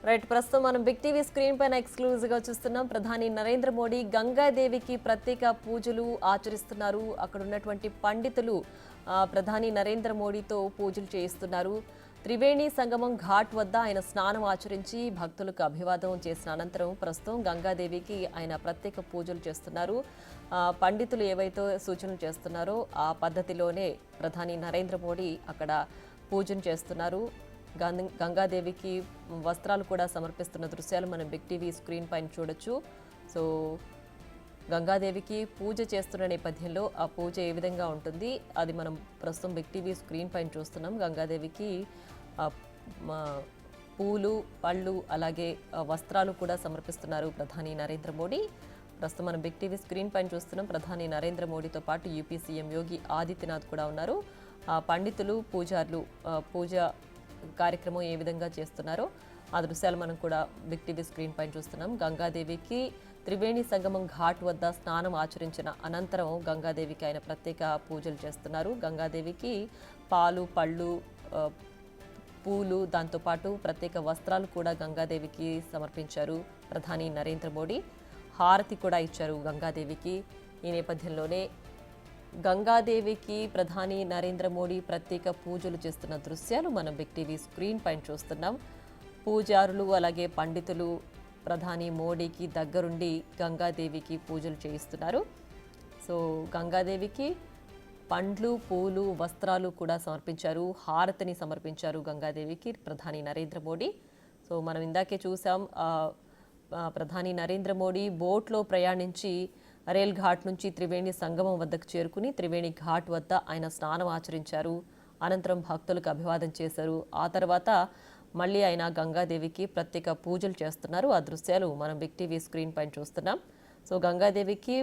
Right ప్రస్తుతం మనం big TV screen పైన ఎక్స్క్లూజివ్ గా చూస్తున్నాం. ప్రధాని నరేంద్ర మోడీ గంగాదేవికి ప్రత్యేక పూజలు ఆచరిస్తున్నారు. అక్కడ ఉన్నటువంటి పండితులు ప్రధాని నరేంద్ర మోడీతో పూజలు చేయిస్తున్నారు. త్రివేణి సంగమం ఘాట్ వద్ద ఆయన స్నానం ఆచరించి భక్తులకు అభివాదం చేసిన అనంతరం ప్రస్తుతం గంగాదేవికి ఆయన ప్రత్యేక పూజలు చేస్తున్నారు. పండితులు ఏవైతే సూచనలు చేస్తున్నారో ఆ పద్ధతిలోనే ప్రధాని నరేంద్ర మోడీ అక్కడ పూజను చేస్తున్నారు. గంగాదేవికి వస్త్రాలు కూడా సమర్పిస్తున్న దృశ్యాలు మనం బిగ్ టీవీ స్క్రీన్ పైన చూడొచ్చు. సో గంగాదేవికి పూజ చేస్తున్న నేపథ్యంలో ఆ పూజ ఏ విధంగా ఉంటుంది అది మనం ప్రస్తుతం బిగ్ టీవీ స్క్రీన్ పైన చూస్తున్నాం. గంగాదేవికి పూలు పళ్ళు అలాగే వస్త్రాలు కూడా సమర్పిస్తున్నారు ప్రధాని నరేంద్ర మోడీ. ప్రస్తుతం మనం బిగ్ టీవీ స్క్రీన్ పైన చూస్తున్నాం. ప్రధాని నరేంద్ర మోడీతో పాటు యూపీ సీఎం యోగి ఆదిత్యనాథ్ కూడా ఉన్నారు. పండితులు పూజారులు పూజ కార్యక్రమం ఏ విధంగా చేస్తున్నారో ఆ దృశ్యాలు మనం కూడా బిగ్ టీవీ స్క్రీన్ పైన చూస్తున్నాం. గంగాదేవికి త్రివేణి సంగమం ఘాట్ వద్ద స్నానం ఆచరించిన అనంతరం గంగాదేవికి ఆయన ప్రత్యేక పూజలు చేస్తున్నారు. గంగాదేవికి పాలు పళ్ళు పూలు దాంతోపాటు ప్రత్యేక వస్త్రాలు కూడా గంగాదేవికి సమర్పించారు ప్రధాని నరేంద్ర మోడీ. హారతి కూడా ఇచ్చారు గంగాదేవికి. ఈ నేపథ్యంలోనే గంగాదేవికి ప్రధాని నరేంద్ర మోడీ ప్రత్యేక పూజలు చేస్తున్న దృశ్యాలు మనం బిగ్ టీవీ స్క్రీన్ పైన చూస్తున్నాం. పూజారులు అలాగే పండితులు ప్రధాని మోడీకి దగ్గరుండి గంగాదేవికి పూజలు చేయిస్తున్నారు. సో గంగాదేవికి పండ్లు పూలు వస్త్రాలు కూడా సమర్పించారు. హారతిని సమర్పించారు గంగాదేవికి ప్రధాని నరేంద్ర మోడీ. సో మనం ఇందాకే చూసాం ప్రధాని నరేంద్ర మోడీ బోట్లో ప్రయాణించి రేల్ ఘాట్ నుంచి త్రివేణి సంగమం వద్దకు చేరుకుని త్రివేణి ఘాట్ వద్ద ఆయన స్నానం ఆచరించారు. అనంతరం భక్తులకు అభివాదం చేశారు. ఆ తర్వాత మళ్ళీ ఆయన గంగాదేవికి ప్రత్యేక పూజలు చేస్తున్నారు. ఆ దృశ్యాలు మనం బిగ్ టీవీ స్క్రీన్ పైన చూస్తున్నాం. సో గంగాదేవికి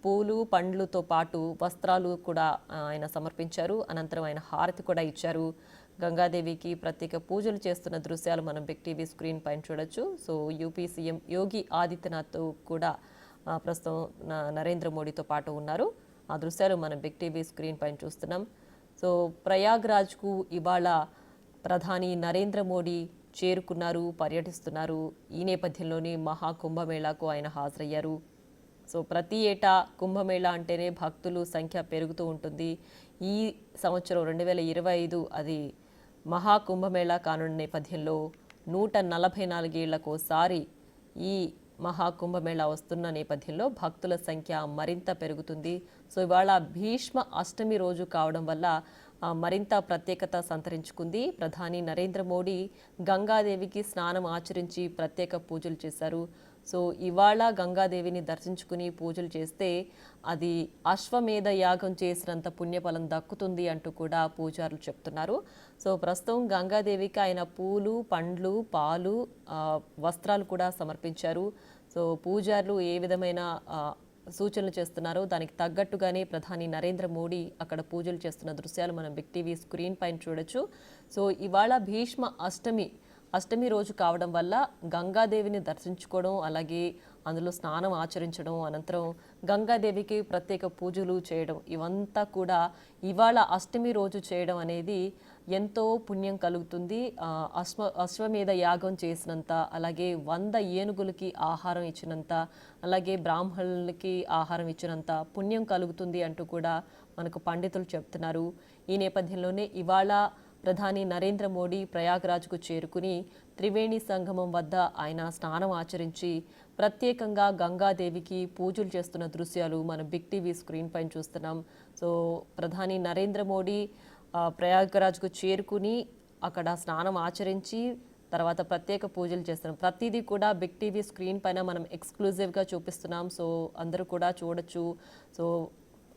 పూలు పండ్లతో పాటు వస్త్రాలు కూడా ఆయన సమర్పించారు. అనంతరం ఆయన హారతి కూడా ఇచ్చారు. గంగాదేవికి ప్రత్యేక పూజలు చేస్తున్న దృశ్యాలు మనం బిగ్ టీవీ స్క్రీన్ పైన చూడొచ్చు. So UP CM Yogi Adityanath కూడా ప్రస్తుతం నరేంద్ర మోడీతో పాటు ఉన్నారు. ఆ దృశ్యాలు మనం బిగ్ టీవీ స్క్రీన్ పైన చూస్తున్నాం. సో ప్రయాగ్రాజ్కు ఇవాళ ప్రధాని నరేంద్ర మోడీ చేరుకున్నారు, పర్యటిస్తున్నారు. ఈ నేపథ్యంలోనే మహాకుంభమేళాకు ఆయన హాజరయ్యారు. సో ప్రతి ఏటా కుంభమేళా అంటేనే భక్తులు సంఖ్య పెరుగుతూ ఉంటుంది. ఈ సంవత్సరం 2025 అది మహాకుంభమేళా కానున్న నేపథ్యంలో 144 ఏళ్లకోసారి ఈ మహాకుంభమేళా వస్తున్న నేపథ్యంలో భక్తుల సంఖ్య మరింత పెరుగుతుంది. సో ఇవాళ భీష్మ అష్టమి రోజు కావడం వల్ల మరింత ప్రత్యేకత సంతరించుకుంది. ప్రధాని నరేంద్ర మోడీ గంగాదేవికి స్నానం ఆచరించి ప్రత్యేక పూజలు చేశారు. సో ఇవాళ గంగాదేవిని దర్శించుకుని పూజలు చేస్తే అది అశ్వమేధ యాగం చేసినంత పుణ్యఫలం దక్కుతుంది అంటూ కూడా పూజారులు చెప్తున్నారు. సో ప్రస్తుతం గంగాదేవికి ఆయన పూలు పండ్లు పాలు వస్త్రాలు కూడా సమర్పించారు. సో పూజారులు ఏ విధమైన సూచనలు చేస్తున్నారో దానికి తగ్గట్టుగానే ప్రధాని నరేంద్ర మోడీ అక్కడ పూజలు చేస్తున్న దృశ్యాలు మనం బిగ్ టీవీ స్క్రీన్ పైన చూడొచ్చు. సో ఇవాళ భీష్మ అష్టమి రోజు కావడం వల్ల గంగాదేవిని దర్శించుకోవడం అలాగే అందులో స్నానం ఆచరించడం అనంతరం గంగాదేవికి ప్రత్యేక పూజలు చేయడం ఇవంతా కూడా ఇవాళ అష్టమి రోజు చేయడం అనేది ఎంతో పుణ్యం కలుగుతుంది. అశ్వమేధ యాగం చేసినంత అలాగే 100 ఏనుగులకి ఆహారం ఇచ్చినంత అలాగే బ్రాహ్మణులకి ఆహారం ఇచ్చినంత పుణ్యం కలుగుతుంది అంటూ కూడా మనకు పండితులు చెప్తున్నారు. ఈ నేపథ్యంలోనే ఇవాళ ప్రధాని నరేంద్ర మోడీ ప్రయాగ్రాజ్కు చేరుకుని త్రివేణి సంగమం వద్ద ఆయన స్నానం ఆచరించి ప్రత్యేకంగా గంగాదేవికి పూజలు చేస్తున్న దృశ్యాలు మనం బిగ్ టీవీ స్క్రీన్ పైన చూస్తున్నాం. సో ప్రధాని నరేంద్ర మోడీ ప్రయాగ్రాజ్కు చేరుకుని అక్కడ స్నానం ఆచరించి తర్వాత ప్రత్యేక పూజలు చేస్తున్నాం. ప్రతిదీ కూడా బిగ్ టీవీ స్క్రీన్ పైన మనం ఎక్స్క్లూజివ్గా చూపిస్తున్నాం. సో అందరూ కూడా చూడొచ్చు. సో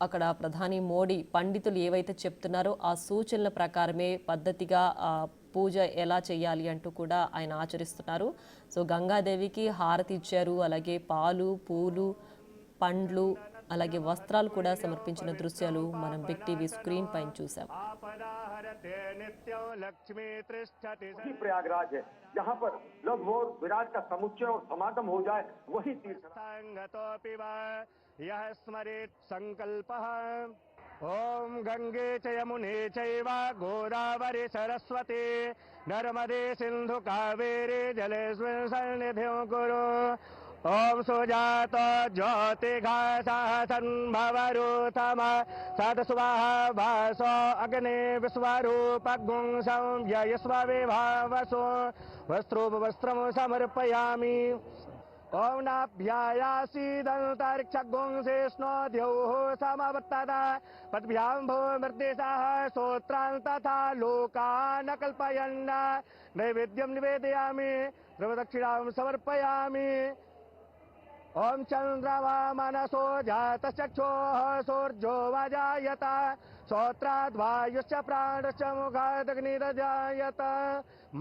అక్కడ ప్రధాని మోడీ పండితులు ఏవైతే చెప్తున్నారో ఆ సూచనల ప్రకారమే పద్ధతిగా పూజ ఎలా చేయాలి అంటూ కూడా ఆయన ఆచరిస్తున్నారు. సో గంగాదేవికి హారతి ఇచ్చారు. అలాగే పాలు పూలు పండ్లు అలాగే వస్త్రాలు కూడా సమర్పించిన దృశ్యాలు మనం బిగ్ టీవీ స్క్రీన్ పైన చూసాం. प्रयागराज है जहाँ पर लगभग विराट का समुच्चय और समागम हो जाए वही तीर्थ यह स्मरेत् संकल्पः ఓం గంగే చ యమునే చైవ గోదావరి సరస్వతి నర్మదే సింధు కావేరి జలేస్మిన్ సన్నిధిం కురు. ఓం సుజాత జ్యోతిఘాసః సన్భవరుతమ సతస్వాహ వాసో అగ్నే విశ్వరూపగుం సంయస్వ విభావసో వస్త్రోపవస్త్రం సమర్పయామి. ఓం నాభ్యాయాసీదంతరిక్షగుం శేష్ణో ద్యౌః సమవర్తత పద్భ్యాం భూమిర్దేశः స్తోత్రాన్ తథా లోకాన్ కల్పయన్ నైవేద్యం నివేదయామి ద్రవదక్షిణాం సమర్పయామి. ఓం చంద్రమా మనసో జాతశ్చక్షోః సూర్యో వజాయత శ్రోత్రాద్వాయుశ్చ ప్రాణశ్చ ముఖాదగ్నిరजायत.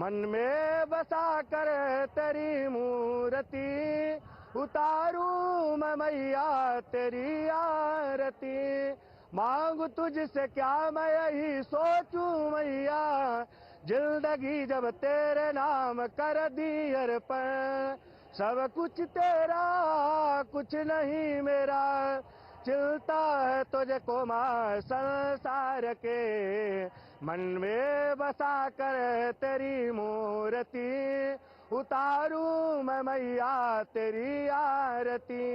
मन में बसा कर तेरी मूर्ति उतारू मैं मैया तेरी आरती. मांगू तुझसे क्या मैं यही सोचूं मैया जिंदगी जब तेरे नाम कर दी अर्पण. सब कुछ तेरा कुछ नहीं मेरा चिलता है तुझको माँ संसार के. मन में बसा कर तेरी मूर्ति उतारू मैं मैया तेरी आरती.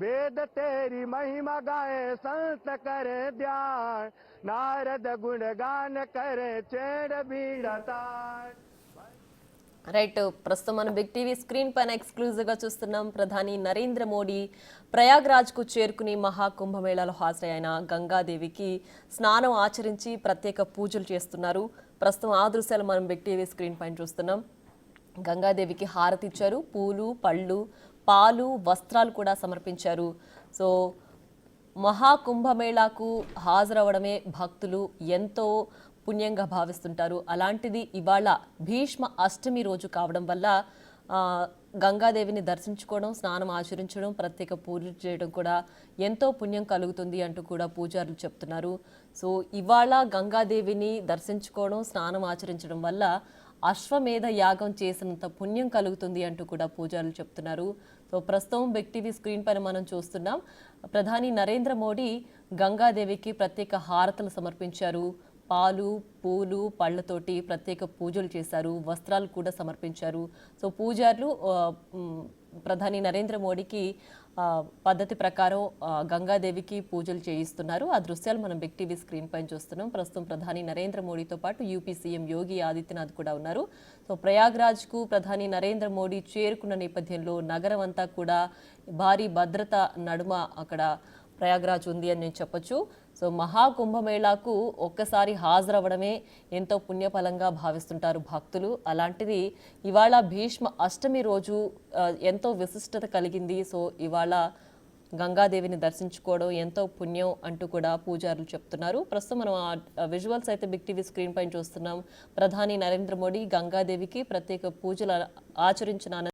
वेद तेरी महिमा गाए संत करे ध्यान नारद गुणगान करे चेड़ बीड़तान. రైట్, ప్రస్తుతం మనం బిగ్ టీవీ స్క్రీన్ పైన ఎక్స్క్లూజివ్గా చూస్తున్నాం. ప్రధాని నరేంద్ర మోడీ ప్రయాగ్రాజ్కు చేరుకుని మహాకుంభమేళాలో హాజరైన గంగాదేవికి స్నానం ఆచరించి ప్రత్యేక పూజలు చేస్తున్నారు. ప్రస్తుతం ఆ దృశ్యాలు మనం బిగ్ టీవీ స్క్రీన్ పైన చూస్తున్నాం. గంగాదేవికి హారతి ఇచ్చారు, పూలు, పళ్ళు, పాలు, వస్త్రాలు కూడా సమర్పించారు. సో మహాకుంభమేళాకు హాజరవడమే భక్తులు ఎంతో పుణ్యంగా భావిస్తుంటారు. అలాంటిది ఇవాళ భీష్మ అష్టమి రోజు కావడం వల్ల గంగాదేవిని దర్శించుకోవడం, స్నానం ఆచరించడం, ప్రత్యేక పూజలు చేయడం కూడా ఎంతో పుణ్యం కలుగుతుంది అంటూ కూడా పూజారులు చెప్తున్నారు. సో ఇవాళ గంగాదేవిని దర్శించుకోవడం, స్నానం ఆచరించడం వల్ల అశ్వమేధ యాగం చేసినంత పుణ్యం కలుగుతుంది అంటూ కూడా పూజారులు చెప్తున్నారు. సో ప్రస్తుతం బిగ్ టీవీ స్క్రీన్ పైన మనం చూస్తున్నాం. ప్రధాని నరేంద్ర మోడీ గంగాదేవికి ప్రత్యేక హారతులు సమర్పించారు. పాలు, పూలు, పళ్ళతోటి ప్రత్యేక పూజలు చేశారు, వస్త్రాలు కూడా సమర్పించారు. సో పూజారులు ప్రధాని నరేంద్ర మోడీకి పద్ధతి ప్రకారం గంగాదేవికి పూజలు చేయిస్తున్నారు. ఆ దృశ్యాలు మనం బిగ్ టీవీ స్క్రీన్ పైన చూస్తున్నాం. ప్రస్తుతం ప్రధాని నరేంద్ర మోడీతో పాటు యూపీ సీఎం యోగి ఆదిత్యనాథ్ కూడా ఉన్నారు. సో ప్రయాగ్రాజ్కు ప్రధాని నరేంద్ర మోడీ చేరుకున్న నేపథ్యంలో నగరం అంతా కూడా భారీ భద్రత నడుమ అక్కడ ప్రయాగ్రాజ్ ఉంది అని నేను చెప్పొచ్చు. సో మహాకుంభమేళాకు ఒక్కసారి హాజరవ్వడమే ఎంతో పుణ్యఫలంగా భావిస్తుంటారు భక్తులు. అలాంటిది ఇవాళ భీష్మ అష్టమి రోజు ఎంతో విశిష్టత కలిగింది. సో ఇవాళ గంగాదేవిని దర్శించుకోవడం ఎంతో పుణ్యం అంటూ కూడా పూజారులు చెప్తున్నారు. ప్రస్తుతం మనం విజువల్స్ అయితే బిగ్ టీవీ స్క్రీన్ పైన చూస్తున్నాం. ప్రధాని నరేంద్ర మోడీ గంగాదేవికి ప్రత్యేక పూజలు ఆచరించిన